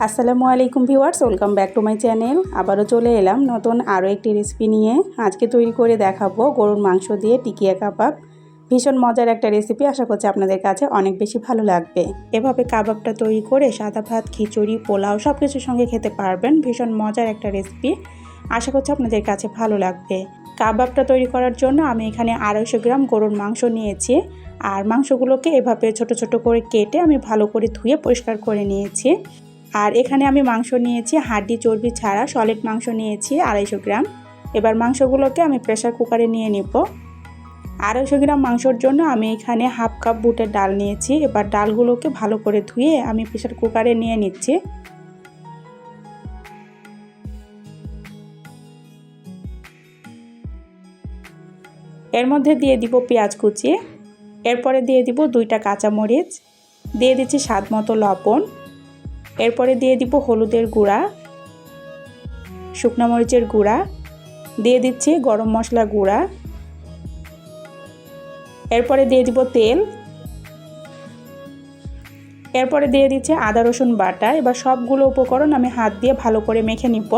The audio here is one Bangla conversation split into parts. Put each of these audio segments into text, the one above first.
আসসালামু আলাইকুম viewers, welcome back to my channel. আবারও চলে এলাম নতুন আরও একটি রেসিপি নিয়ে। আজকে তৈরি করে দেখাবো গরুর মাংস দিয়ে টিকিয়া কাবাব। ভীষণ মজার একটা রেসিপি, আশা করছি আপনাদের কাছে অনেক বেশি ভালো লাগবে। এভাবে কাবাবটা তৈরি করে সাদা ভাত, খিচুড়ি, পোলাও সব কিছুর সঙ্গে খেতে পারবেন। ভীষণ মজার একটা রেসিপি, আশা করছি আপনাদের কাছে ভালো লাগবে। কাবাবটা তৈরি করার জন্য আমি এখানে 250 গ্রাম গরুর মাংস নিয়েছি। আর মাংসগুলোকে এভাবে ছোট ছোট করে কেটে আমি ভালো করে ধুয়ে পরিষ্কার করে নিয়েছি। আর এখানে আমি মাংস নিয়েছি হাড্ডি চর্বি ছাড়া, সলিড মাংস নিয়েছি 250 গ্রাম। এবার মাংসগুলোকে আমি প্রেসার কুকারে নিয়ে নিব। 250 গ্রাম মাংসর জন্য আমি এখানে হাফ কাপ বুটের ডাল নিয়েছি। এবার ডালগুলোকে ভালো করে ধুয়ে আমি প্রেসার কুকারে নিয়ে নিচ্ছি। এর মধ্যে দিয়ে দিব পেঁয়াজ কুচি, এরপরে দিয়ে দিব 2টা কাঁচামরিচ, দিয়ে দিচ্ছি স্বাদ মতো লবণ, এরপরে দিয়ে দিব হলুদের গুঁড়া, শুকনো মরিচের গুঁড়া, দিয়ে দিচ্ছি গরম মশলা গুঁড়া, এরপরে দিয়ে দিব তেল, এরপরে দিয়ে দিচ্ছি আদা রসুন বাটা। এবার সবগুলো উপকরণ আমি হাত দিয়ে ভালো করে মেখে নিব।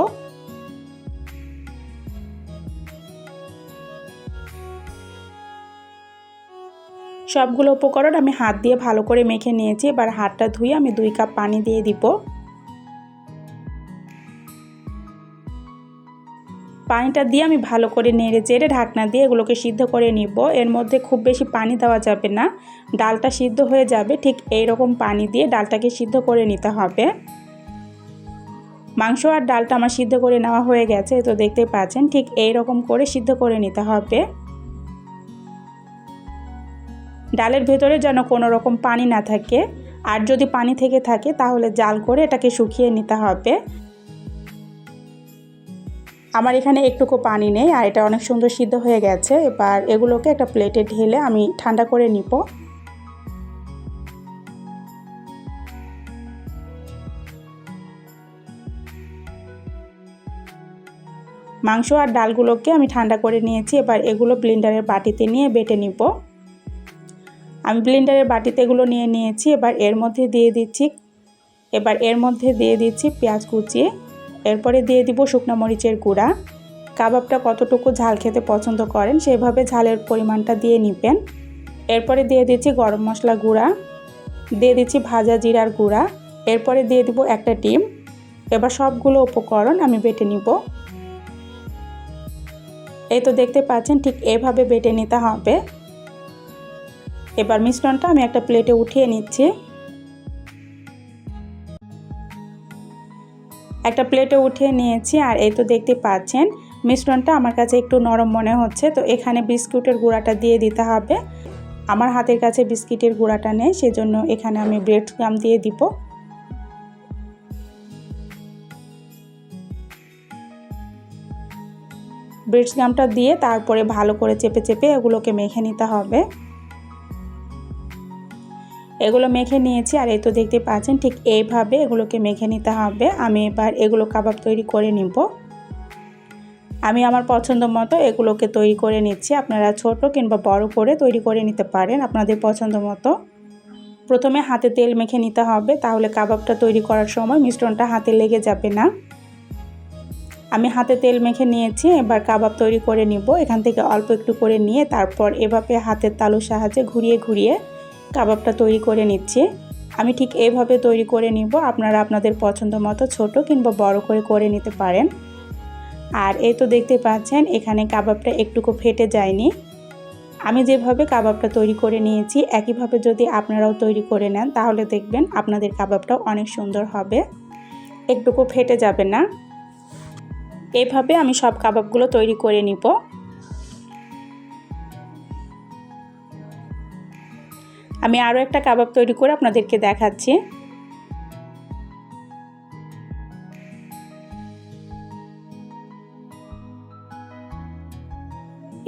সবগুলো উপকরণ আমি হাত দিয়ে ভালো করে মেখে নিয়েছি। এবার হাতটা ধুয়ে আমি 2 কাপ পানি দিয়ে দিব। পানিটা দিয়ে আমি ভালো করে নেড়ে চেড়ে ঢাকনা দিয়ে এগুলোকে সিদ্ধ করে নিব। এর মধ্যে খুব বেশি পানি দেওয়া যাবে না, ডালটা সিদ্ধ হয়ে যাবে ঠিক এই রকম পানি দিয়ে ডালটাকে সিদ্ধ করে নিতে হবে। মাংস আর ডালটা আমার সিদ্ধ করে নেওয়া হয়ে গেছে, তো দেখতে পাচ্ছেন ঠিক এই রকম করে সিদ্ধ করে নিতে হবে। ডালের ভেতরে যেন কোনো রকম পানি না থাকে, আর যদি পানি থেকে থাকে তাহলে জাল করে এটাকে শুকিয়ে নিতে হবে। আমার এখানে একটুকু পানি নেই আর এটা অনেক সুন্দর সিদ্ধ হয়ে গেছে। এবার এগুলোকে একটা প্লেটে ঢেলে আমি ঠান্ডা করে নিব। মাংস আর ডালগুলোকে আমি ঠান্ডা করে নিয়েছি। এবার এগুলো ব্লেন্ডারের বাটিতে নিয়ে বেটে নিব। আমি ব্লেন্ডারের বাটিতে এগুলো নিয়ে নিয়েছি। এবার এর মধ্যে দিয়ে দিচ্ছি পেঁয়াজ কুচি, এরপরে দিয়ে দিব শুকনো মরিচের গুঁড়া। কাবাবটা কতটুকু ঝাল খেতে পছন্দ করেন সেভাবে ঝালের পরিমাণটা দিয়ে নেবেন। এরপরে দিয়ে দিচ্ছি গরম মশলা গুঁড়া, দিয়ে দিচ্ছি ভাজা জিরার গুঁড়া, এরপরে দিয়ে দিব একটা ডিম। এবার সবগুলো উপকরণ আমি বেটে নিব। এই তো দেখতে পাচ্ছেন ঠিক এভাবে বেটে নিতে হবে। এবার মিশ্রণটা আমি একটা প্লেটে উঠিয়ে নিচ্ছি। একটা প্লেটে উঠিয়ে নিয়েছি। আর এই তো দেখতে পাচ্ছেন মিশ্রণটা আমার কাছে একটু নরম মনে হচ্ছে, তো এখানে বিস্কুটের গুঁড়াটা দিয়ে দিতে হবে। আমার হাতের কাছে বিস্কিটের গুঁড়াটা নেই, সেজন্য এখানে আমি ব্রেড গাম দিয়ে দিব। ব্রেড গামটা দিয়ে তারপরে ভালো করে চেপে চেপে এগুলোকে মেখে নিতে হবে। এগুলো মেখে নিয়েছি। আর এই তো দেখতে পাচ্ছেন ঠিক এইভাবে এগুলোকে মেখে নিতে হবে। আমি এবার এগুলো কাবাব তৈরি করে নিব। আমি আমার পছন্দ মতো এগুলোকে তৈরি করে নিচ্ছি। আপনারা ছোট কিংবা বড় করে তৈরি করে নিতে পারেন আপনাদের পছন্দ মতো। প্রথমে হাতে তেল মেখে নিতে হবে, তাহলে কাবাবটা তৈরি করার সময় মিশ্রণটা হাতে লেগে যাবে না। আমি হাতে তেল মেখে নিয়েছি। এবার কাবাব তৈরি করে নিব। এখান থেকে অল্প একটু করে নিয়ে তারপর এভাবে হাতের তালুর সাহায্যে ঘুরিয়ে ঘুরিয়ে কাবাবটা তৈরি করে নিচ্ছি। আমি ঠিক এইভাবে তৈরি করে নিব। আপনারা আপনাদের পছন্দ মতো ছোট কিংবা বড় করে নিতে পারেন। আর এই তো দেখতে পাচ্ছেন এখানে কাবাবটা একটুকু ফেটে যায়নি। আমি যেভাবে কাবাবটা তৈরি করে নিয়েছি একইভাবে যদি আপনারাও তৈরি করে নেন তাহলে দেখবেন আপনাদের কাবাবটাও অনেক সুন্দর হবে, একটুকু ফেটে যাবে না। এইভাবে আমি সব কাবাবগুলো তৈরি করে নিব। আমি আরও একটা কাবাব তৈরি করে আপনাদেরকে দেখাচ্ছি।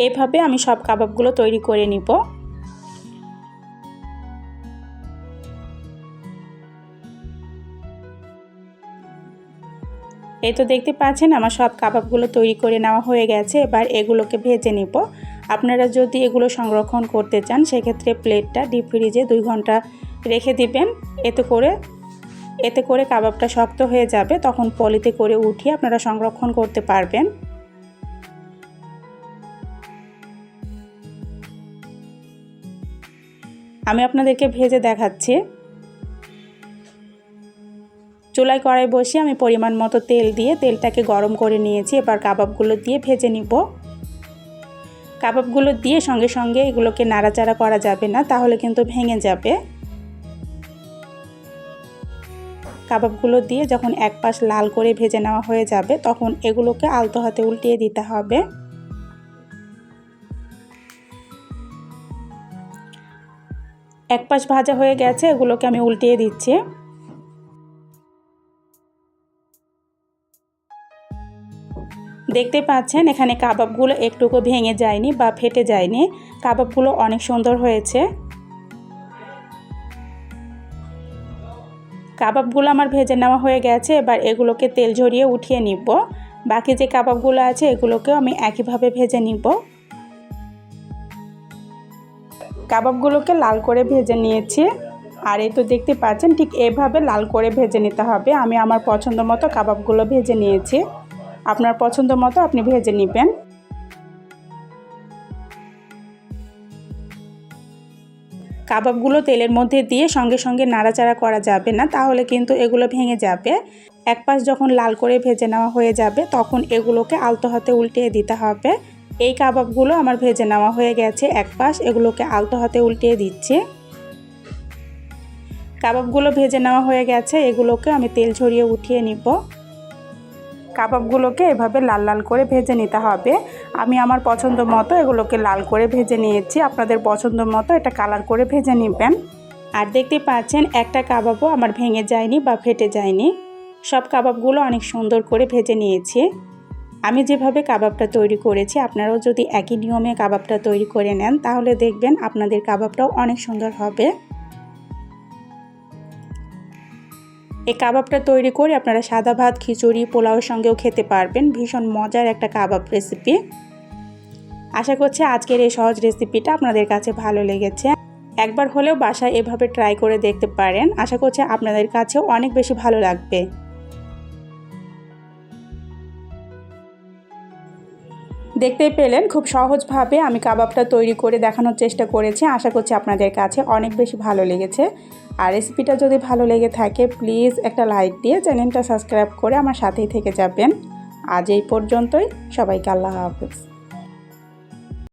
এইভাবে আমি সব কাবাবগুলো তৈরি করে নিব। এই তো দেখতে পাচ্ছেন আমার সব কাবাবগুলো তৈরি করে নেওয়া হয়ে গেছে। এবার এগুলোকে ভেজে নিব। আপনারা যদি এগুলো সংরক্ষণ করতে চান সেক্ষেত্রে প্লেটটা ডিপ ফ্রিজে 2 ঘন্টা রেখে দিবেন। এতে করে এতে করে কাবাবটা শক্ত হয়ে যাবে, তখন পলিতে করে উঠিয়ে আপনারা সংরক্ষণ করতে পারবেন। আমি আপনাদেরকে ভেজে দেখাচ্ছি। চুলায় কড়াই বসিয়ে আমি পরিমাণ মতো তেল দিয়ে তেলটাকে গরম করে নিয়েছি। এবার কাবাবগুলো দিয়ে ভেজে নিব। কাবাবগুলো দিয়ে সঙ্গে সঙ্গে এগুলোকে নাড়াচাড়া করা যাবে না, তাহলে কিন্তু ভেঙে যাবে। কাবাবগুলো দিয়ে যখন এক পাশ লাল করে ভেজে নেওয়া হয়ে যাবে, তখন এগুলোকে আলতো হাতে উল্টিয়ে দিতে হবে। এক পাশ ভাজা হয়ে গেছে, এগুলোকে আমি উল্টিয়ে দিচ্ছি। দেখতে পাচ্ছেন এখানে কাবাবগুলো একটুকু ভেঙে যায়নি বা ফেটে যায়নি। কাবাবগুলো অনেক সুন্দর হয়েছে। কাবাবগুলো আমার ভেজে নেওয়া হয়ে গেছে। এবার এগুলোকে তেল ঝরিয়ে উঠিয়ে নিব। বাকি যে কাবাবগুলো আছে এগুলোকেও আমি একইভাবে ভেজে নিব। কাবাবগুলোকে লাল করে ভেজে নিয়েছি। আর এই তো দেখতে পাচ্ছেন ঠিক এভাবে লাল করে ভেজে নিতে হবে। আমি আমার পছন্দ মতো কাবাবগুলো ভেজে নিয়েছি। আপনার পছন্দ মতো আপনি ভেজে নেবেন। কাবাবগুলো তেলের মধ্যে দিয়ে সঙ্গে সঙ্গে নাড়াচাড়া করা যাবে না, তাহলে কিন্তু এগুলো ভেঙে যাবে। এক পাশ যখন লাল করে ভেজে নেওয়া হয়ে যাবে, তখন এগুলোকে আলতো হাতে উল্টিয়ে দিতে হবে। এই কাবাবগুলো আমার ভেজে নেওয়া হয়ে গেছে এক পাশ, এগুলোকে আলতো হাতে উল্টিয়ে দিচ্ছি। কাবাবগুলো ভেজে নেওয়া হয়ে গেছে, এগুলোকে আমি তেল ঝরিয়ে উঠিয়ে নিব। কাবাবগুলোকে এভাবে লাল লাল করে ভেজে নিতে হবে। আমি আমার পছন্দ মতো এগুলোকে লাল করে ভেজে নিয়েছি। আপনাদের পছন্দ মতো এটা কালার করে ভেজে নেবেন। আর দেখতে পাচ্ছেন একটা কাবাবও আমার ভেঙে যায়নি বা ফেটে যায়নি। সব কাবাবগুলো অনেক সুন্দর করে ভেজে নিয়েছি। আমি যেভাবে কাবাবটা তৈরি করেছি, আপনারাও যদি একই নিয়মে কাবাবটা তৈরি করে নেন, তাহলে দেখবেন আপনাদের কাবাবটাও অনেক সুন্দর হবে। এই কাবাবটা তৈরি করে আপনারা সাদা ভাত, খিচুড়ি, পোলাওয়ের সঙ্গেও খেতে পারবেন। ভীষণ মজার একটা কাবাব রেসিপি। আশা করছি আজকের এই সহজ রেসিপিটা আপনাদের কাছে ভালো লেগেছে। একবার হলেও বাসায় এভাবে ট্রাই করে দেখতে পারেন। আশা করছি আপনাদের কাছেও অনেক বেশি ভালো লাগবে। দেখতেই পেলেন খুব সহজভাবে আমি কাবাবটা তৈরি করে দেখানোর চেষ্টা করেছি। আশা করছি আপনাদের কাছে অনেক বেশি ভালো লেগেছে। আর রেসিপিটা যদি ভালো লেগে থাকে প্লিজ একটা লাইক দিয়ে চ্যানেলটা সাবস্ক্রাইব করে আমার সাথেই থেকে যাবেন। আজ এই পর্যন্তই। সবাইকে আল্লাহ হাফেজ।